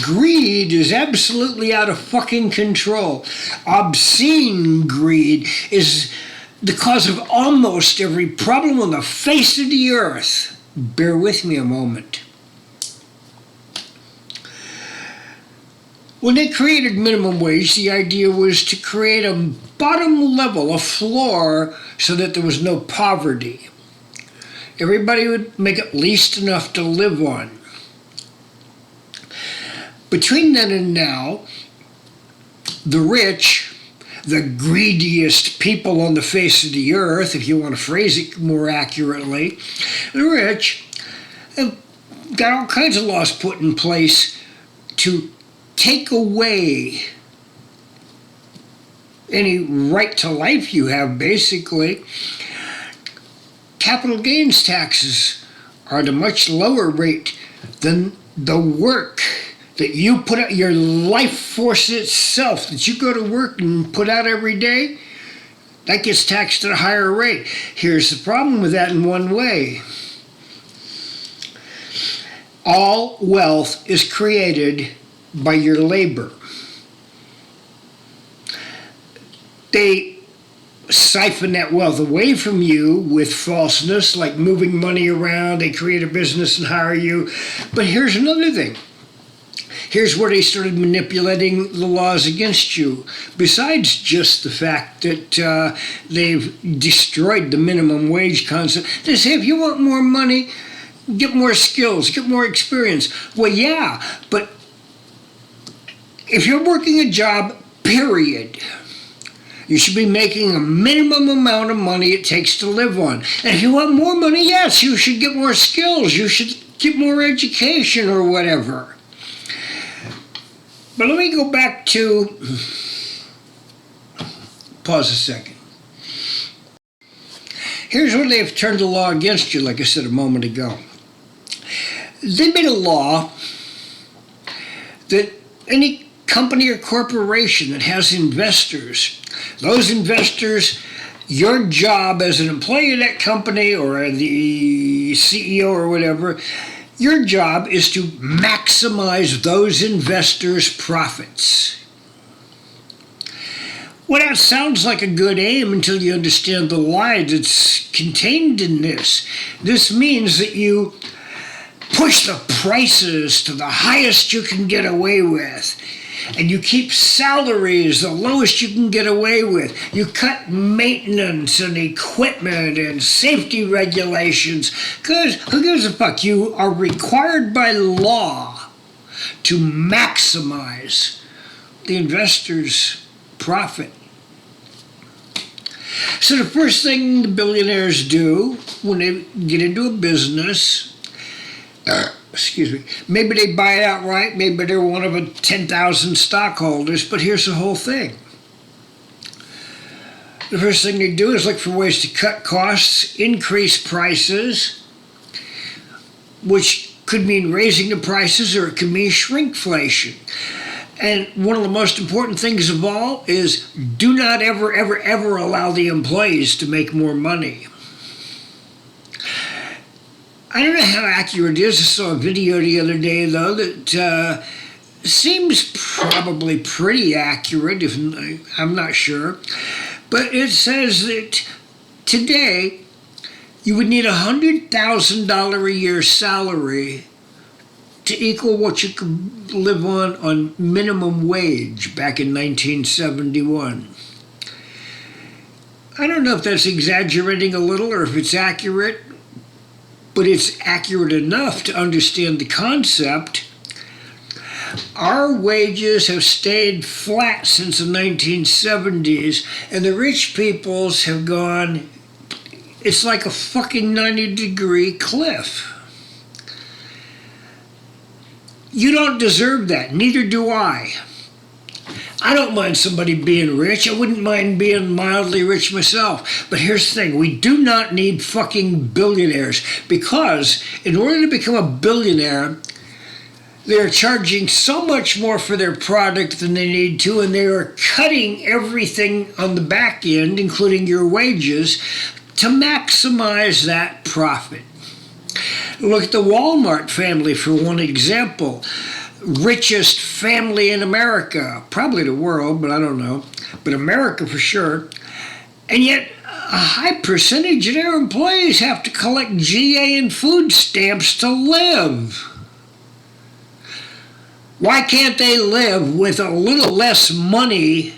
Greed is absolutely out of fucking control. Obscene greed is the cause of almost every problem on the face of the earth. Bear with me a moment. When they created minimum wage, the idea was to create a bottom level, a floor, so that there was no poverty. Everybody would make at least enough to live on. Between then and now, the rich, the greediest people on the face of the earth, if you want to phrase it more accurately, the rich have got all kinds of laws put in place to take away any right to life you have, basically. Capital gains taxes are at a much lower rate than the work that you put out, your life force itself, that you go to work and put out every day, that gets taxed at a higher rate. Here's the problem with that in one way. All wealth is created by your labor. They siphon that wealth away from you with falseness, like moving money around. They create a business and hire you. But here's another thing. Here's where they started manipulating the laws against you. Besides just the fact that they've destroyed the minimum wage concept, they say if you want more money, get more skills, get more experience. Well, yeah, but if you're working a job, period, you should be making a minimum amount of money it takes to live on. And if you want more money, yes, you should get more skills. You should get more education or whatever. But let me go back to, pause a second. Here's where they've turned the law against you, like I said a moment ago. They made a law that any company or corporation that has investors, those investors, your job as an employee of that company or the CEO or whatever, your job is to maximize those investors' profits. Well, that sounds like a good aim until you understand the lie that's contained in this. This means that you push the prices to the highest you can get away with. And you keep salaries the lowest you can get away with. You cut maintenance and equipment and safety regulations. Because who gives a fuck? You are required by law to maximize the investor's profit. So the first thing the billionaires do when they get into a business, maybe they buy it outright, maybe they're one of 10,000 stockholders, but here's the whole thing. The first thing they do is look for ways to cut costs, increase prices, which could mean raising the prices or it could mean shrinkflation. And one of the most important things of all is do not ever, ever, ever allow the employees to make more money. I don't know how accurate it is. I saw a video the other day, though, that seems probably pretty accurate, if I'm not sure. But it says that today you would need $100,000 a year salary to equal what you could live on minimum wage back in 1971. I don't know if that's exaggerating a little or if it's accurate, but it's accurate enough to understand the concept. Our wages have stayed flat since the 1970s, and the rich people's have gone, it's like a fucking 90-degree cliff. You don't deserve that, neither do I. I don't mind somebody being rich. I wouldn't mind being mildly rich myself. But here's the thing. We do not need fucking billionaires, because in order to become a billionaire, they're charging so much more for their product than they need to, and they are cutting everything on the back end, including your wages, to maximize that profit. Look at the Walmart family for one example. richest family in America, probably the world, but I don't know, but America for sure. And yet, a high percentage of their employees have to collect GA and food stamps to live. Why can't they live with a little less money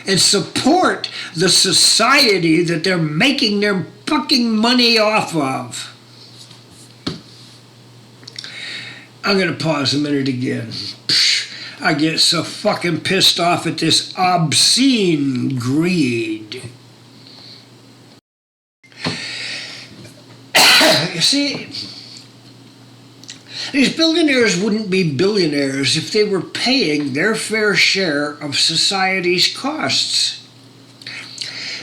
and support the society that they're making their fucking money off of? I'm going to pause a minute again. I get so fucking pissed off at this obscene greed. You see, these billionaires wouldn't be billionaires if they were paying their fair share of society's costs.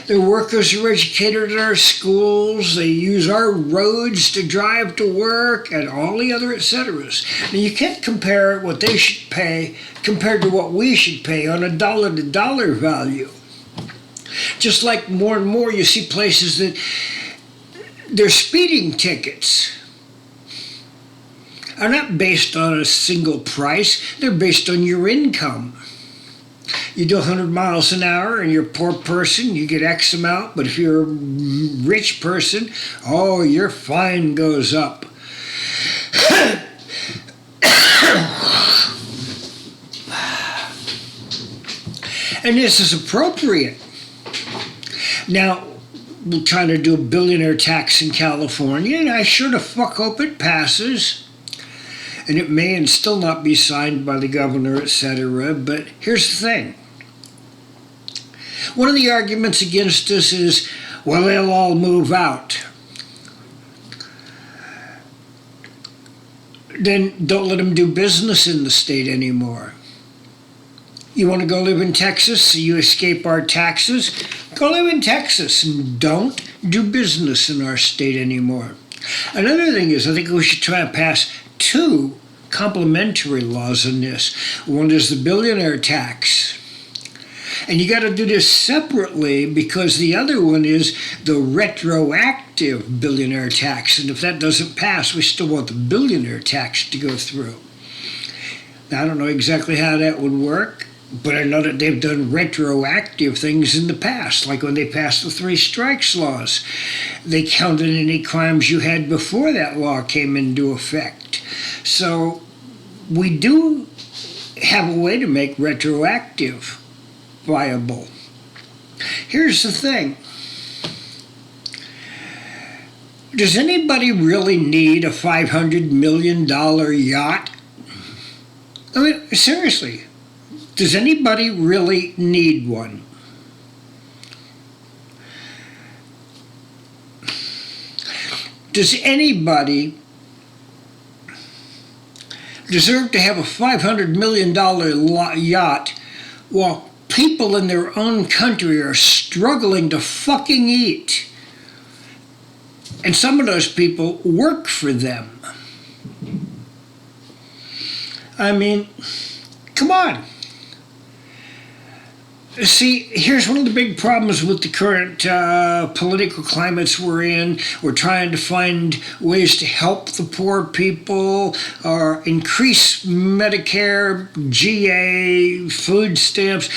Their workers are educated at our schools, they use our roads to drive to work, and all the other et-ceteras. Now, you can't compare what they should pay compared to what we should pay on a dollar-to-dollar value. Just like more and more you see places that their speeding tickets are not based on a single price, they're based on your income. You do 100 miles an hour and you're a poor person, you get X amount, but if you're a rich person, oh, your fine goes up. And this is appropriate. Now, we're trying to do a billionaire tax in California, and I sure the fuck hope it passes. And it may and still not be signed by the governor, etc. But here's the thing. One of the arguments against this is, well, they'll all move out. Then don't let them do business in the state anymore. You want to go live in Texas so you escape our taxes? Go live in Texas and don't do business in our state anymore. Another thing is, I think we should try and pass two complementary laws on this. One is the billionaire tax. And you got to do this separately because the other one is the retroactive billionaire tax. And if that doesn't pass, we still want the billionaire tax to go through. Now, I don't know exactly how that would work, but I know that they've done retroactive things in the past, like when they passed the 3 strikes laws. They counted any crimes you had before that law came into effect. So we do have a way to make retroactive viable. Here's the thing. Does anybody really need a $500 million yacht? I mean, seriously, does anybody really need one? Does anybody deserve to have a $500 million yacht while people in their own country are struggling to fucking eat? And some of those people work for them. I mean, come on. See, here's one of the big problems with the current political climates we're in. We're trying to find ways to help the poor people, or increase Medicare, GA, food stamps.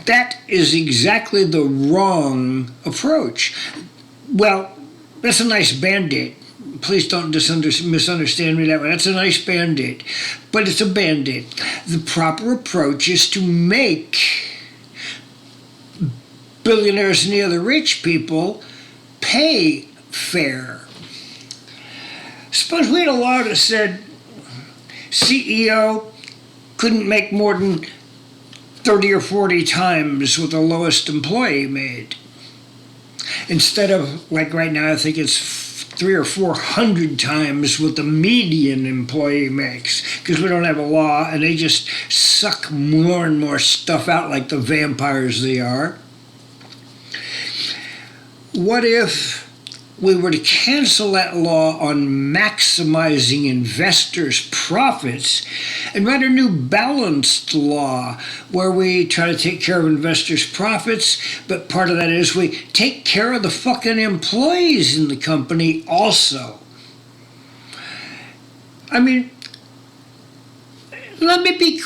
That is exactly the wrong approach. Well, that's a nice Band-Aid. Please don't misunderstand me that way. That's a nice Band-Aid. But it's a Band-Aid. The proper approach is to make billionaires and the other rich people pay fair. Suppose we had a law that said CEO couldn't make more than 30 or 40 times what the lowest employee made. Instead of, like right now, I think it's 300 or 400 times what the median employee makes, because we don't have a law and they just suck more and more stuff out like the vampires they are. What if we were to cancel that law on maximizing investors' profits and write a new balanced law where we try to take care of investors' profits, but part of that is we take care of the fucking employees in the company also? I mean, Let me be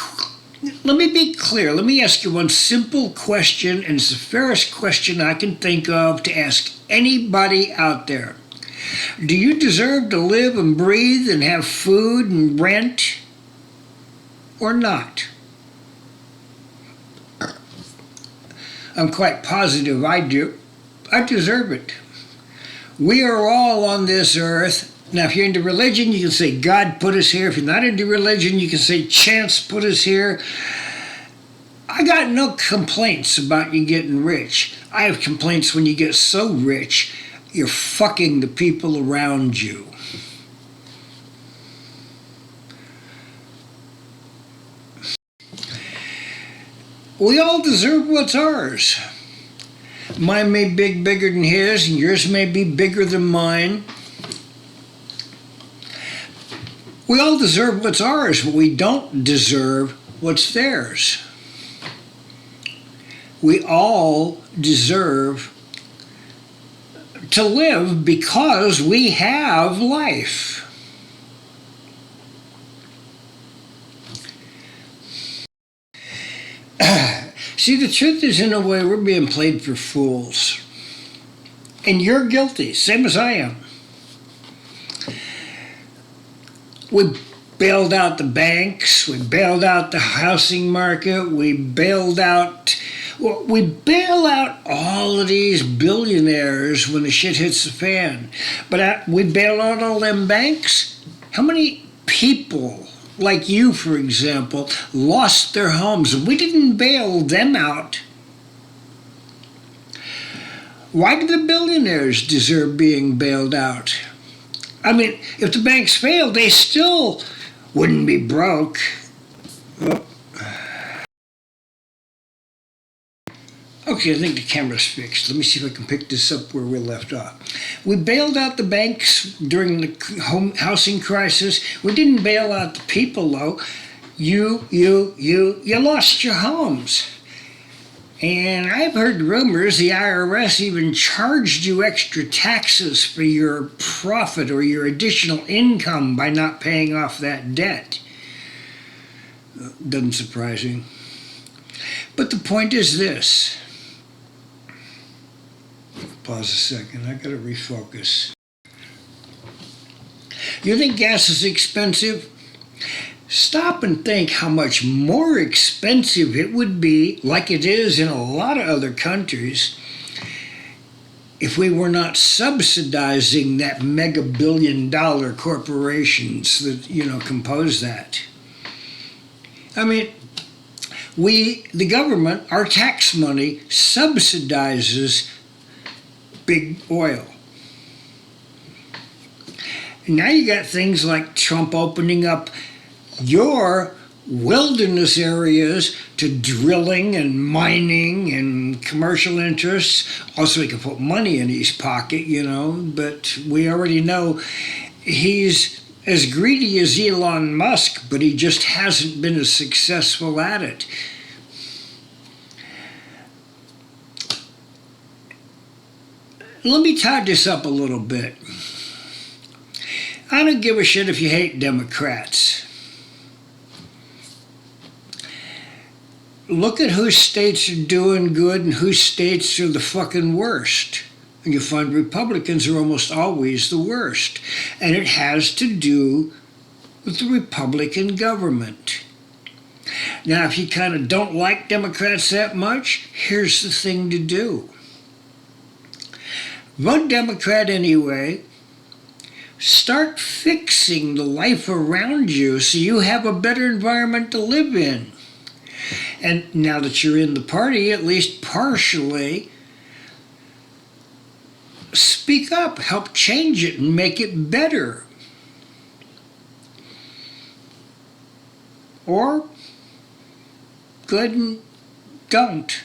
let me be clear. Let me ask you one simple question, and it's the fairest question I can think of to ask anybody out there. Do you deserve to live and breathe and have food and rent or not? I'm quite positive I do. I deserve it. We are all on this earth. Now, if you're into religion, you can say God put us here. If you're not into religion, you can say chance put us here. I got no complaints about you getting rich. I have complaints when you get so rich, you're fucking the people around you. We all deserve what's ours. Mine may be bigger than his, and yours may be bigger than mine. We all deserve what's ours, but we don't deserve what's theirs. We all deserve to live because we have life. See, the truth is, in a way, we're being played for fools. And you're guilty, same as I am. We bailed out the banks, we bailed out the housing market, we bail out all of these billionaires when the shit hits the fan. But we bail out all them banks. How many people, like you, for example, lost their homes? We didn't bail them out. Why do the billionaires deserve being bailed out? I mean, if the banks failed, they still wouldn't be broke. Oh. Okay, I think the camera's fixed. Let me see if I can pick this up where we left off. We bailed out the banks during the housing crisis. We didn't bail out the people, though. You lost your homes. And I've heard rumors the IRS even charged you extra taxes for your profit or your additional income by not paying off that debt. Doesn't surprise me. But the point is this. Pause a second, I gotta refocus. You think gas is expensive? Stop and think how much more expensive it would be, like it is in a lot of other countries, if we were not subsidizing that mega billion-dollar corporations that, compose that. I mean, the government, our tax money, subsidizes big oil. Now you got things like Trump opening up your wilderness areas to drilling and mining and commercial interests. Also, he can put money in his pocket, but we already know he's as greedy as Elon Musk, but he just hasn't been as successful at it. Let me tie this up a little bit. I don't give a shit if you hate Democrats. Look at whose states are doing good and whose states are the fucking worst. And you find Republicans are almost always the worst. And it has to do with the Republican government. Now, if you kind of don't like Democrats that much, here's the thing to do. Vote Democrat anyway. Start fixing the life around you so you have a better environment to live in. And now that you're in the party, at least partially, speak up, help change it and make it better. Or go ahead and don't.